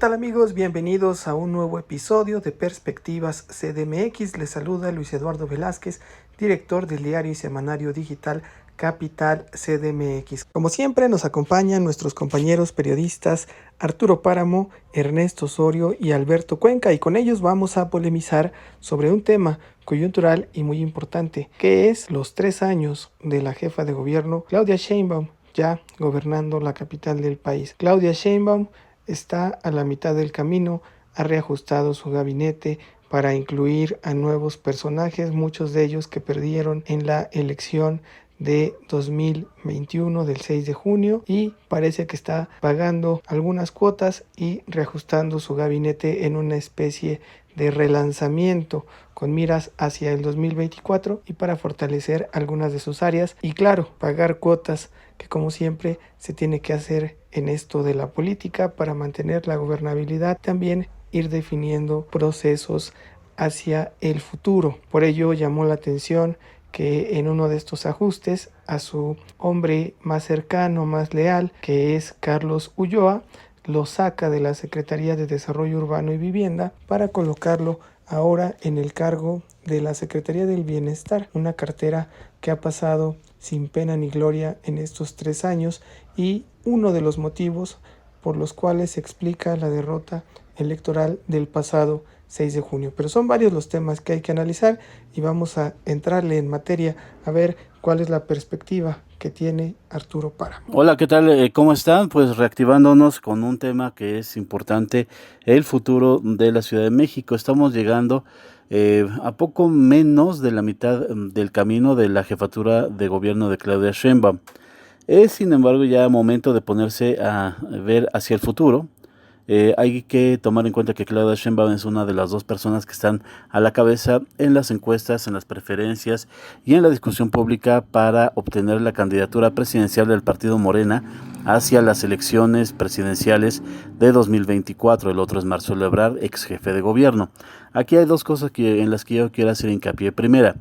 tal amigos? Bienvenidos a un nuevo episodio de Perspectivas CDMX. Les saluda Luis Eduardo Velázquez, director del diario y semanario digital Capital CDMX. Como siempre nos acompañan nuestros compañeros periodistas Arturo Páramo, Ernesto Osorio y Alberto Cuenca, y con ellos vamos a polemizar sobre un tema coyuntural y muy importante, que es los 3 años de la jefa de gobierno Claudia Sheinbaum, ya gobernando la capital del país. Claudia Sheinbaum está a la mitad del camino, ha reajustado su gabinete para incluir a nuevos personajes, muchos de ellos que perdieron en la elección de 2021 del 6 de junio, y parece que está pagando algunas cuotas y reajustando su gabinete en una especie de relanzamiento con miras hacia el 2024 y para fortalecer algunas de sus áreas y claro, pagar cuotas que como siempre se tiene que hacer en esto de la política para mantener la gobernabilidad, también ir definiendo procesos hacia el futuro. Por ello llamó la atención que en uno de estos ajustes a su hombre más cercano, más leal, que es Carlos Ulloa, lo saca de la Secretaría de Desarrollo Urbano y Vivienda para colocarlo ahora en el cargo de la Secretaría del Bienestar, una cartera que ha pasado sin pena ni gloria en estos 3 años y uno de los motivos por los cuales se explica la derrota electoral del pasado 6 de junio. Pero son varios los temas que hay que analizar y vamos a entrarle en materia a ver cuál es la perspectiva que tiene Arturo Páramo. Hola, ¿qué tal? ¿Cómo están? Pues reactivándonos con un tema que es importante, el futuro de la Ciudad de México. Estamos llegando a poco menos de la mitad del camino de la jefatura de gobierno de Claudia Sheinbaum. Es, sin embargo, ya momento de ponerse a ver hacia el futuro. Hay que tomar en cuenta que Claudia Sheinbaum es una de las 2 personas que están a la cabeza en las encuestas, en las preferencias y en la discusión pública para obtener la candidatura presidencial del partido Morena hacia las elecciones presidenciales de 2024. El otro es Marcelo Ebrard, ex jefe de gobierno. Aquí hay 2 cosas en las que yo quiero hacer hincapié. Primera,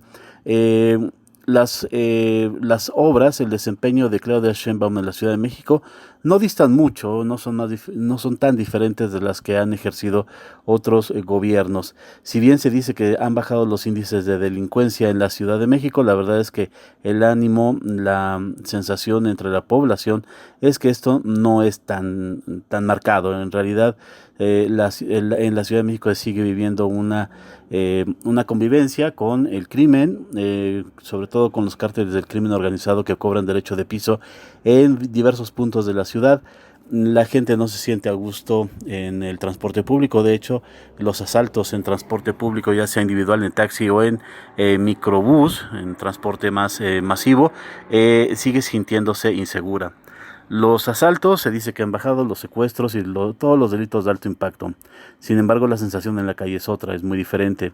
las obras, el desempeño de Claudia Sheinbaum en la Ciudad de México no distan mucho, no son tan diferentes de las que han ejercido otros gobiernos. Si bien se dice que han bajado los índices de delincuencia en la Ciudad de México, la verdad es que el ánimo, la sensación entre la población es que esto no es tan marcado. En realidad, en la Ciudad de México se sigue viviendo una convivencia con el crimen, sobre todo con los cárteles del crimen organizado que cobran derecho de piso en diversos puntos de la ciudad. La gente no se siente a gusto en el transporte público. De hecho, los asaltos en transporte público, ya sea individual, en taxi o en microbús, en transporte más masivo, sigue sintiéndose insegura. Los asaltos se dice que han bajado, los secuestros y todos los delitos de alto impacto. Sin embargo, la sensación en la calle es otra, es muy diferente.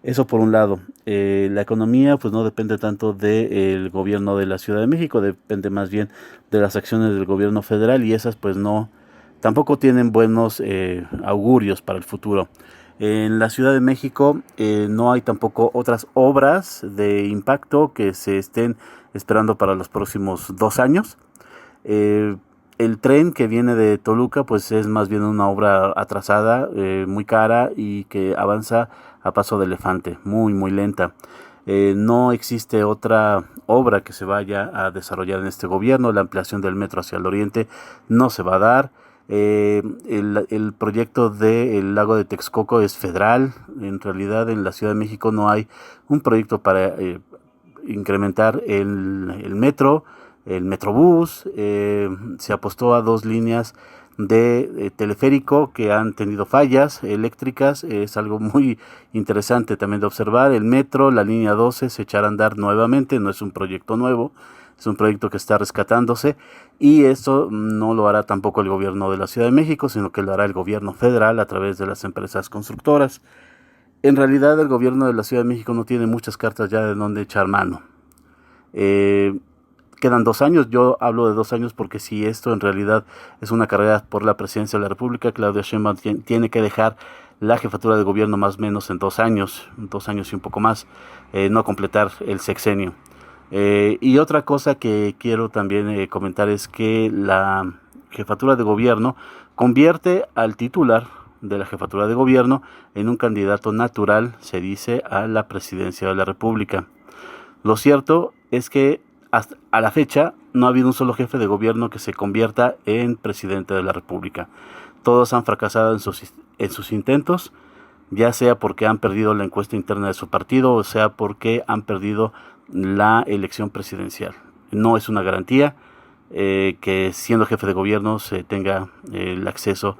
Eso por un lado. La economía pues no depende tanto del gobierno de la Ciudad de México, depende más bien de las acciones del gobierno federal, y esas pues tampoco tienen buenos augurios para el futuro. En la Ciudad de México no hay tampoco otras obras de impacto que se estén esperando para los próximos 2 años. El tren que viene de Toluca pues es más bien una obra atrasada, muy cara y que avanza a paso de elefante, muy muy lenta. No existe otra obra que se vaya a desarrollar en este gobierno. La ampliación del metro hacia el oriente no se va a dar. El proyecto del lago de Texcoco es federal. En realidad en la Ciudad de México no hay un proyecto para incrementar el metro. El Metrobús, se apostó a 2 líneas de teleférico que han tenido fallas eléctricas. Es algo muy interesante también de observar. El metro, la línea 12, se echará a andar nuevamente, no es un proyecto nuevo, es un proyecto que está rescatándose, y esto no lo hará tampoco el gobierno de la Ciudad de México, sino que lo hará el gobierno federal a través de las empresas constructoras. En realidad el gobierno de la Ciudad de México no tiene muchas cartas ya de dónde echar mano. Quedan 2 años, yo hablo de 2 años porque si esto en realidad es una carrera por la presidencia de la República, Claudia Sheinbaum tiene que dejar la jefatura de gobierno más o menos en 2 años y un poco más, no completar el sexenio. Y otra cosa que quiero también comentar es que jefatura de gobierno convierte al titular de la jefatura de gobierno en un candidato natural, se dice, a la presidencia de la República. Lo cierto es que hasta a la fecha no ha habido un solo jefe de gobierno que se convierta en presidente de la República. Todos han fracasado en sus intentos, ya sea porque han perdido la encuesta interna de su partido o sea porque han perdido la elección presidencial. No es una garantía que siendo jefe de gobierno se tenga el acceso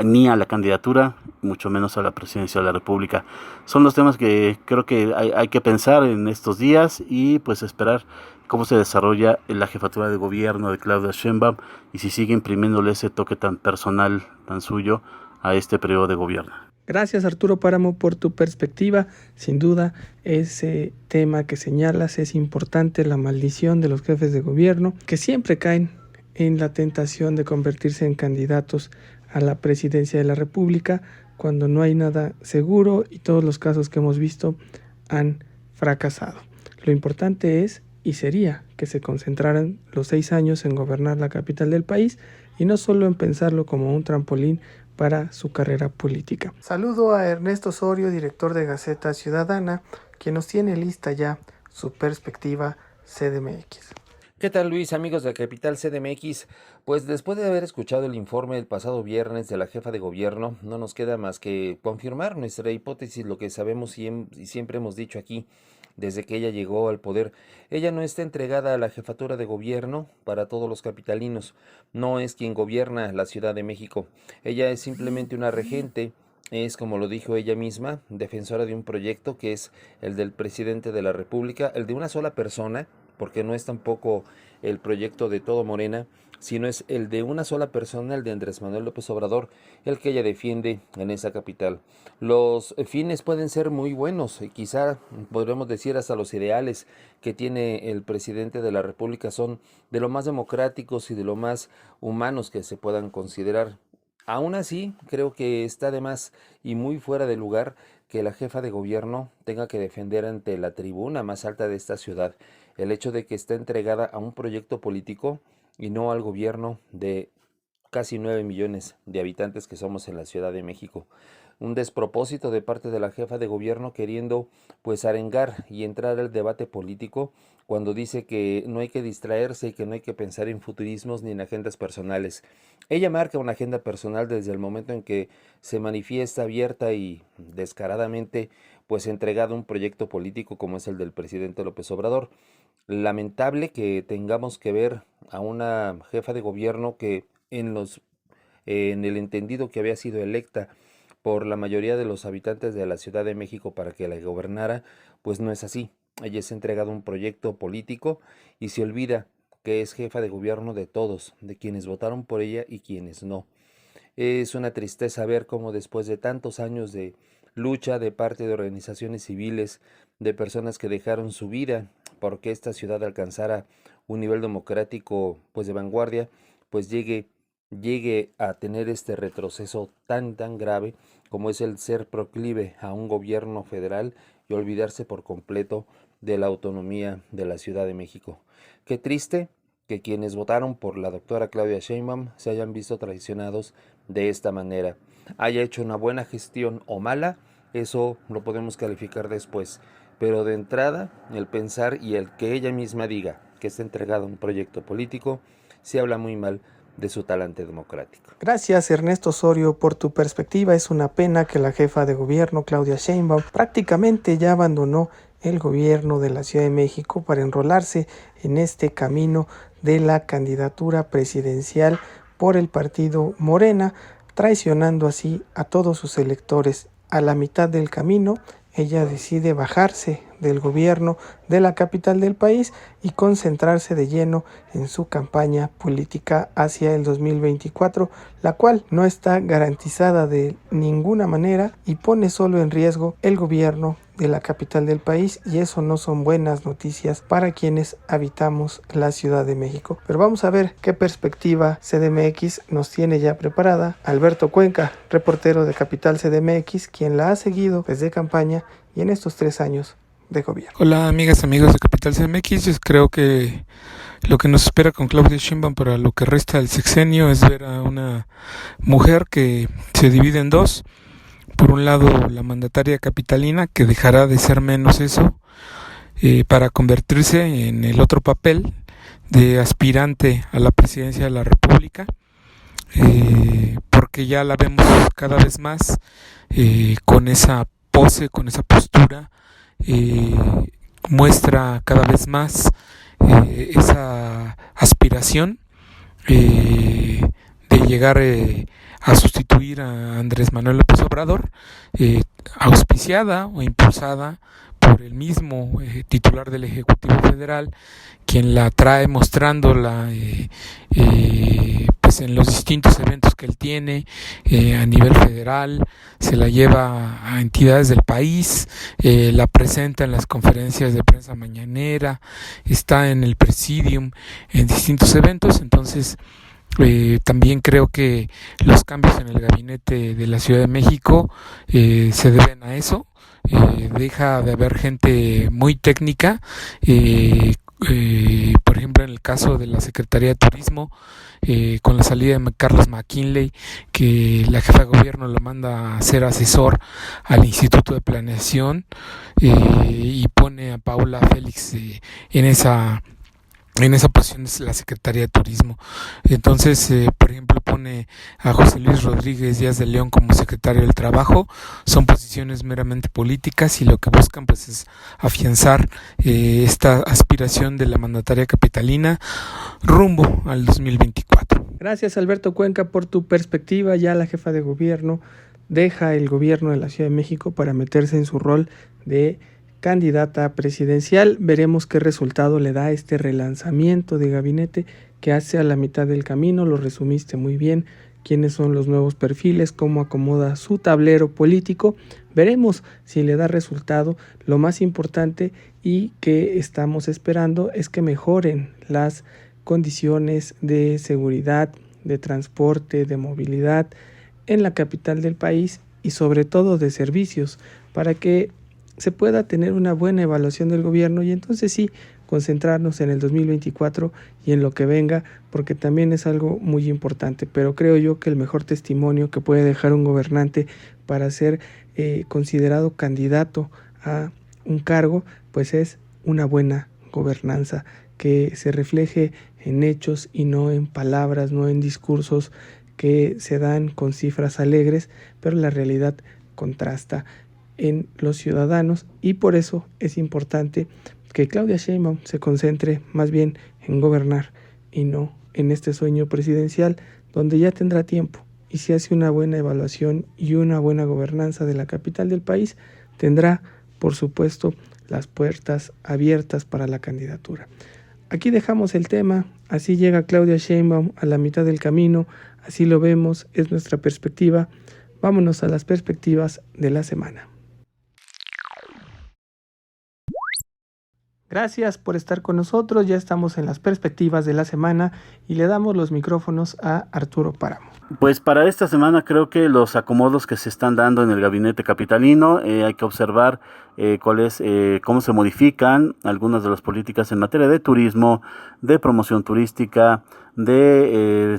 ni a la candidatura, mucho menos a la presidencia de la República. Son los temas que creo que hay que pensar en estos días y pues esperar cómo se desarrolla la jefatura de gobierno de Claudia Sheinbaum y si sigue imprimiéndole ese toque tan personal, tan suyo a este periodo de gobierno. Gracias Arturo Páramo por tu perspectiva. Sin duda, ese tema que señalas es importante, la maldición de los jefes de gobierno, que siempre caen en la tentación de convertirse en candidatos a la presidencia de la República cuando no hay nada seguro y todos los casos que hemos visto han fracasado. Lo importante es y sería que se concentraran los 6 años en gobernar la capital del país y no solo en pensarlo como un trampolín para su carrera política. Saludo a Ernesto Osorio, director de Gaceta Ciudadana, quien nos tiene lista ya su perspectiva CDMX. ¿Qué tal, Luis, amigos de Capital CDMX? Pues después de haber escuchado el informe el pasado viernes de la jefa de gobierno, no nos queda más que confirmar nuestra hipótesis, lo que sabemos y siempre hemos dicho aquí desde que ella llegó al poder. Ella no está entregada a la jefatura de gobierno para todos los capitalinos, no es quien gobierna la Ciudad de México, ella es simplemente una regente. Es, como lo dijo ella misma, defensora de un proyecto que es el del presidente de la República, el de una sola persona, porque no es tampoco el proyecto de todo Morena, sino es el de una sola persona, el de Andrés Manuel López Obrador, el que ella defiende en esa capital. Los fines pueden ser muy buenos, quizá podremos decir hasta los ideales que tiene el presidente de la República son de lo más democráticos y de lo más humanos que se puedan considerar. Aún así, creo que está de más y muy fuera de lugar que la jefa de gobierno tenga que defender ante la tribuna más alta de esta ciudad el hecho de que está entregada a un proyecto político y no al gobierno de casi 9 millones de habitantes que somos en la Ciudad de México. Un despropósito de parte de la jefa de gobierno queriendo pues arengar y entrar al debate político cuando dice que no hay que distraerse y que no hay que pensar en futurismos ni en agendas personales. Ella marca una agenda personal desde el momento en que se manifiesta abierta y descaradamente pues entregado a un proyecto político como es el del presidente López Obrador. Lamentable que tengamos que ver a una jefa de gobierno que en el entendido que había sido electa por la mayoría de los habitantes de la Ciudad de México para que la gobernara, pues no es así. Ella se ha entregado un proyecto político y se olvida que es jefa de gobierno de todos, de quienes votaron por ella y quienes no. Es una tristeza ver cómo después de tantos años de lucha de parte de organizaciones civiles, de personas que dejaron su vida porque esta ciudad alcanzara un nivel democrático pues de vanguardia, pues llegue a tener este retroceso tan grave como es el ser proclive a un gobierno federal y olvidarse por completo de la autonomía de la Ciudad de México. Qué triste que quienes votaron por la doctora Claudia Sheinbaum se hayan visto traicionados de esta manera. Haya hecho una buena gestión o mala, eso lo podemos calificar después, pero de entrada el pensar y el que ella misma diga que está entregada a un proyecto político, se habla muy mal de su talante democrático. Gracias Ernesto Osorio por tu perspectiva. Es una pena que la jefa de gobierno Claudia Sheinbaum prácticamente ya abandonó el gobierno de la Ciudad de México para enrolarse en este camino de la candidatura presidencial por el partido Morena, traicionando así a todos sus electores. A la mitad del camino, ella decide bajarse del gobierno de la capital del país y concentrarse de lleno en su campaña política hacia el 2024, la cual no está garantizada de ninguna manera y pone solo en riesgo el gobierno de la capital del país, y eso no son buenas noticias para quienes habitamos la Ciudad de México. Pero vamos a ver qué perspectiva CDMX nos tiene ya preparada Alberto Cuenca, reportero de Capital CDMX, quien la ha seguido desde campaña y en estos 3 años de gobierno. Hola amigas, amigos de Capital CDMX, yo creo que Lo que nos espera con Claudia Sheinbaum para lo que resta del sexenio es ver a una mujer que se divide en dos. Por un lado, la mandataria capitalina, que dejará de ser menos eso para convertirse en el otro papel de aspirante a la presidencia de la República, porque ya la vemos cada vez más con esa pose, con esa postura, muestra cada vez más esa aspiración de llegar a sustituir a Andrés Manuel López Obrador, auspiciada o impulsada por el mismo titular del Ejecutivo Federal, quien la trae mostrándola pues en los distintos eventos que él tiene a nivel federal, se la lleva a entidades del país, la presenta en las conferencias de prensa mañanera, está en el Presidium, en distintos eventos. Entonces también creo que los cambios en el gabinete de la Ciudad de México se deben a eso. Deja de haber gente muy técnica, por ejemplo en el caso de la Secretaría de Turismo, con la salida de Carlos McKinley, que la jefa de gobierno lo manda a ser asesor al Instituto de Planeación, y pone a Paula Félix en esa posición, es la Secretaría de Turismo. Entonces, por ejemplo, pone a José Luis Rodríguez Díaz de León como secretario del Trabajo. Son posiciones meramente políticas y lo que buscan pues es afianzar esta aspiración de la mandataria capitalina rumbo al 2024. Gracias, Alberto Cuenca, por tu perspectiva. Ya la jefa de gobierno deja el gobierno de la Ciudad de México para meterse en su rol de candidata presidencial. Veremos qué resultado le da este relanzamiento de gabinete que hace a la mitad del camino. Lo resumiste muy bien, quiénes son los nuevos perfiles, cómo acomoda su tablero político. Veremos si le da resultado. Lo más importante y que estamos esperando es que mejoren las condiciones de seguridad, de transporte, de movilidad en la capital del país y sobre todo de servicios, para que se pueda tener una buena evaluación del gobierno y entonces sí concentrarnos en el 2024 y en lo que venga, porque también es algo muy importante. Pero creo yo que el mejor testimonio que puede dejar un gobernante para ser considerado candidato a un cargo, pues es una buena gobernanza que se refleje en hechos y no en palabras, no en discursos que se dan con cifras alegres, pero la realidad contrasta en los ciudadanos, y por eso es importante que Claudia Sheinbaum se concentre más bien en gobernar y no en este sueño presidencial, donde ya tendrá tiempo, y si hace una buena evaluación y una buena gobernanza de la capital del país, tendrá, por supuesto, las puertas abiertas para la candidatura. Aquí dejamos el tema. Así llega Claudia Sheinbaum a la mitad del camino, así lo vemos, es nuestra perspectiva. Vámonos a las perspectivas de la semana. Gracias por estar con nosotros, ya estamos en las perspectivas de la semana y le damos los micrófonos a Arturo Páramo. Pues para esta semana creo que los acomodos que se están dando en el gabinete capitalino, hay que observar cómo se modifican algunas de las políticas en materia de turismo, de promoción turística,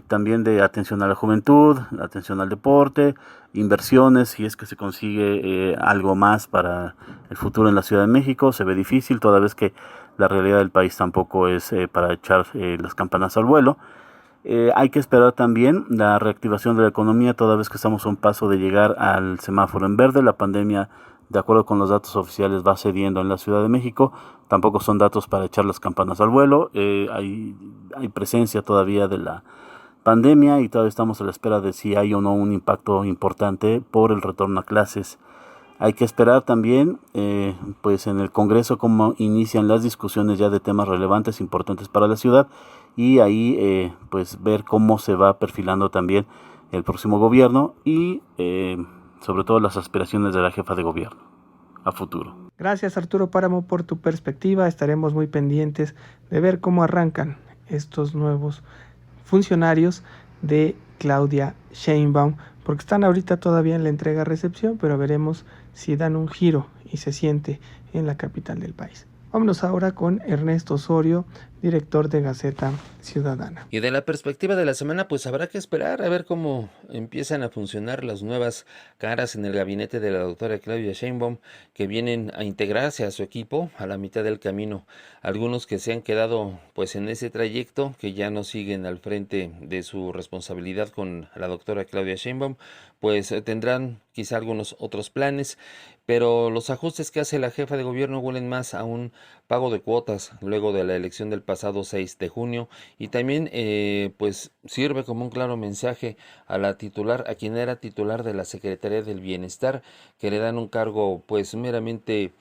también de atención a la juventud, atención al deporte, inversiones, si es que se consigue algo más para el futuro en la Ciudad de México. Se ve difícil, toda vez que la realidad del país tampoco es para echar las campanas al vuelo. Hay que esperar también la reactivación de la economía, toda vez que estamos a un paso de llegar al semáforo en verde. La pandemia, de acuerdo con los datos oficiales, va cediendo en la Ciudad de México. Tampoco son datos para echar las campanas al vuelo. Hay presencia todavía de la pandemia y todavía estamos a la espera de si hay o no un impacto importante por el retorno a clases. Hay que esperar también pues en el Congreso cómo inician las discusiones ya de temas relevantes, importantes para la ciudad, y ahí pues ver cómo se va perfilando también el próximo gobierno y sobre todo las aspiraciones de la jefa de gobierno a futuro. Gracias, Arturo Páramo, por tu perspectiva. Estaremos muy pendientes de ver cómo arrancan estos nuevos funcionarios de Claudia Sheinbaum, porque están ahorita todavía en la entrega-recepción, pero veremos si dan un giro y se siente en la capital del país. Vámonos ahora con Ernesto Osorio, director de Gaceta Ciudadana. Y de la perspectiva de la semana, pues habrá que esperar a ver cómo empiezan a funcionar las nuevas caras en el gabinete de la doctora Claudia Sheinbaum, que vienen a integrarse a su equipo a la mitad del camino. Algunos que se han quedado pues en ese trayecto, que ya no siguen al frente de su responsabilidad con la doctora Claudia Sheinbaum, pues tendrán quizá algunos otros planes, pero los ajustes que hace la jefa de gobierno huelen más a un pago de cuotas luego de la elección del pasado 6 de junio y también pues sirve como un claro mensaje a la titular, a quien era titular de la Secretaría del Bienestar, que le dan un cargo pues meramente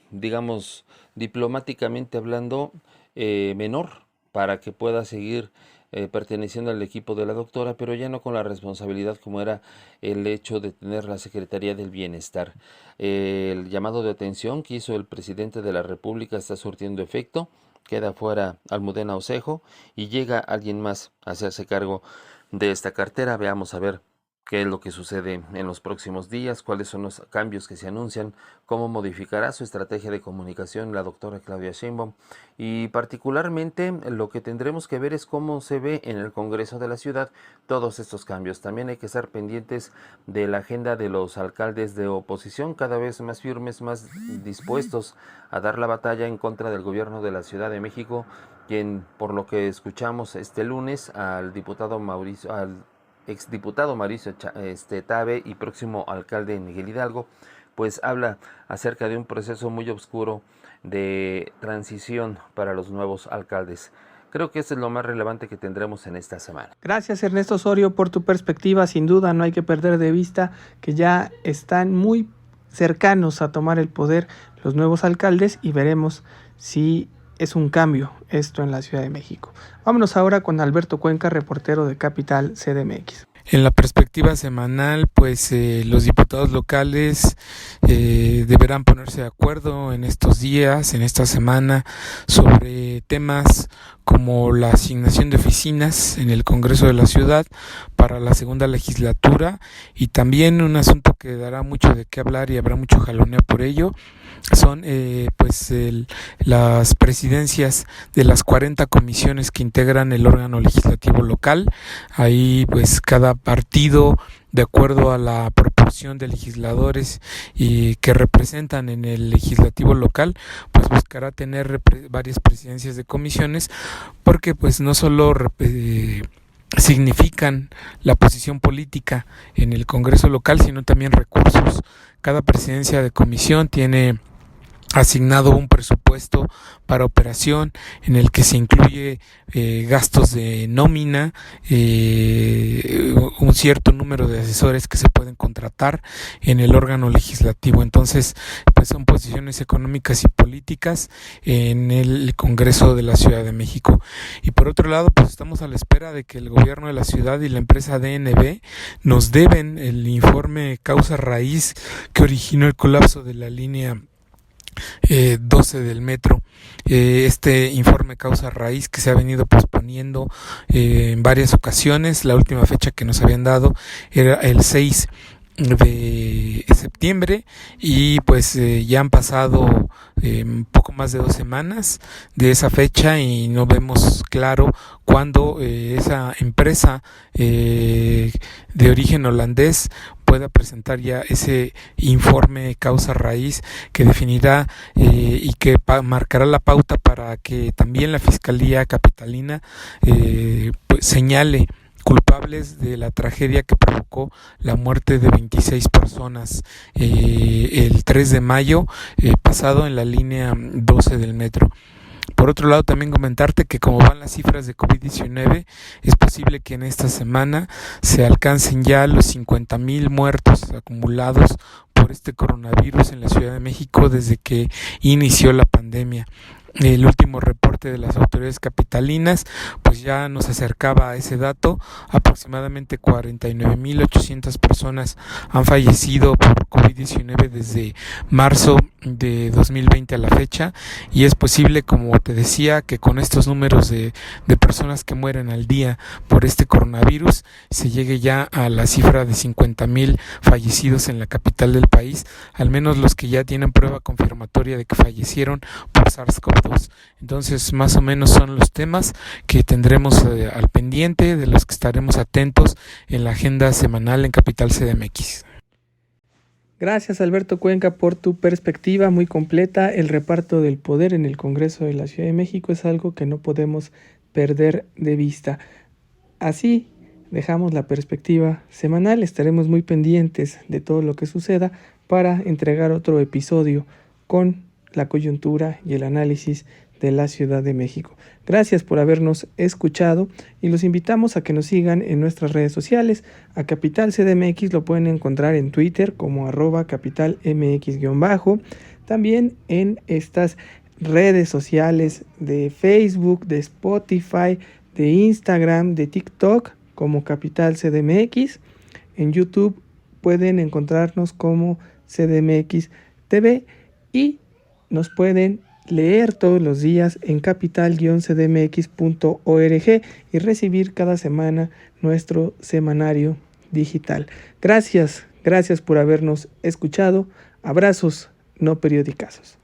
digamos diplomáticamente hablando menor para que pueda seguir perteneciendo al equipo de la doctora, pero ya no con la responsabilidad como era el hecho de tener la Secretaría del Bienestar. El llamado de atención que hizo el presidente de la República está surtiendo efecto, queda fuera Almudena Osejo y llega alguien más a hacerse cargo de esta cartera. Veamos a ver qué es lo que sucede en los próximos días, cuáles son los cambios que se anuncian, cómo modificará su estrategia de comunicación la doctora Claudia Sheinbaum y particularmente lo que tendremos que ver es cómo se ve en el Congreso de la Ciudad todos estos cambios. También hay que estar pendientes de la agenda de los alcaldes de oposición, cada vez más firmes, más dispuestos a dar la batalla en contra del gobierno de la Ciudad de México, quien por lo que escuchamos este lunes al exdiputado Mauricio Tabe y próximo alcalde Miguel Hidalgo, pues habla acerca de un proceso muy oscuro de transición para los nuevos alcaldes. Creo que eso es lo más relevante que tendremos en esta semana. Gracias Ernesto Osorio por tu perspectiva. Sin duda no hay que perder de vista que ya están muy cercanos a tomar el poder los nuevos alcaldes y veremos si es un cambio esto en la Ciudad de México. Vámonos ahora con Alberto Cuenca, reportero de Capital CDMX. En la perspectiva semanal, pues los diputados locales deberán ponerse de acuerdo en estos días, en esta semana, sobre temas como la asignación de oficinas en el Congreso de la Ciudad para la segunda legislatura y también un asunto que dará mucho de qué hablar y habrá mucho jaloneo por ello, son las presidencias de las 40 comisiones que integran el órgano legislativo local. Ahí pues cada partido, de acuerdo a la proporción de legisladores y que representan en el legislativo local, pues buscará tener varias presidencias de comisiones, porque pues no solo significan la posición política en el Congreso local, sino también recursos. Cada presidencia de comisión tiene asignado un presupuesto para operación en el que se incluye gastos de nómina, un cierto número de asesores que se pueden contratar en el órgano legislativo. Entonces, pues son posiciones económicas y políticas en el Congreso de la Ciudad de México. Y por otro lado, pues estamos a la espera de que el gobierno de la ciudad y la empresa DNB nos deben el informe causa raíz que originó el colapso de la línea 12 del metro. Este informe causa raíz que se ha venido posponiendo en varias ocasiones. La última fecha que nos habían dado era el 6 de septiembre y pues ya han pasado poco más de 2 semanas de esa fecha y no vemos claro cuándo esa empresa de origen holandés pueda presentar ya ese informe causa raíz que definirá y que marcará la pauta para que también la Fiscalía Capitalina pues señale culpables de la tragedia que provocó la muerte de 26 personas el 3 de mayo pasado en la línea 12 del metro. Por otro lado, también comentarte que como van las cifras de COVID-19, es posible que en esta semana se alcancen ya los 50,000 muertos acumulados por este coronavirus en la Ciudad de México desde que inició la pandemia. El último reporte de las autoridades capitalinas pues ya nos acercaba a ese dato. Aproximadamente 49,800 personas han fallecido por COVID-19 desde marzo de 2020 a la fecha, y es posible, como te decía, que con estos números de personas que mueren al día por este coronavirus se llegue ya a la cifra de 50,000 fallecidos en la capital del país, al menos los que ya tienen prueba confirmatoria de que fallecieron por SARS-CoV-2. acuerdos. Entonces, más o menos son los temas que tendremos al pendiente, de los que estaremos atentos en la agenda semanal en Capital CDMX. Gracias, Alberto Cuenca, por tu perspectiva muy completa. El reparto del poder en el Congreso de la Ciudad de México es algo que no podemos perder de vista. Así dejamos la perspectiva semanal. Estaremos muy pendientes de todo lo que suceda para entregar otro episodio con la coyuntura y el análisis de la Ciudad de México. Gracias por habernos escuchado y los invitamos a que nos sigan en nuestras redes sociales. A Capital CDMX lo pueden encontrar en Twitter como @capitalmx_. También en estas redes sociales de Facebook, de Spotify, de Instagram, de TikTok como Capital CDMX. En YouTube pueden encontrarnos como CDMX TV y nos pueden leer todos los días en capital-cdmx.org y recibir cada semana nuestro semanario digital. Gracias por habernos escuchado. Abrazos no periodicazos.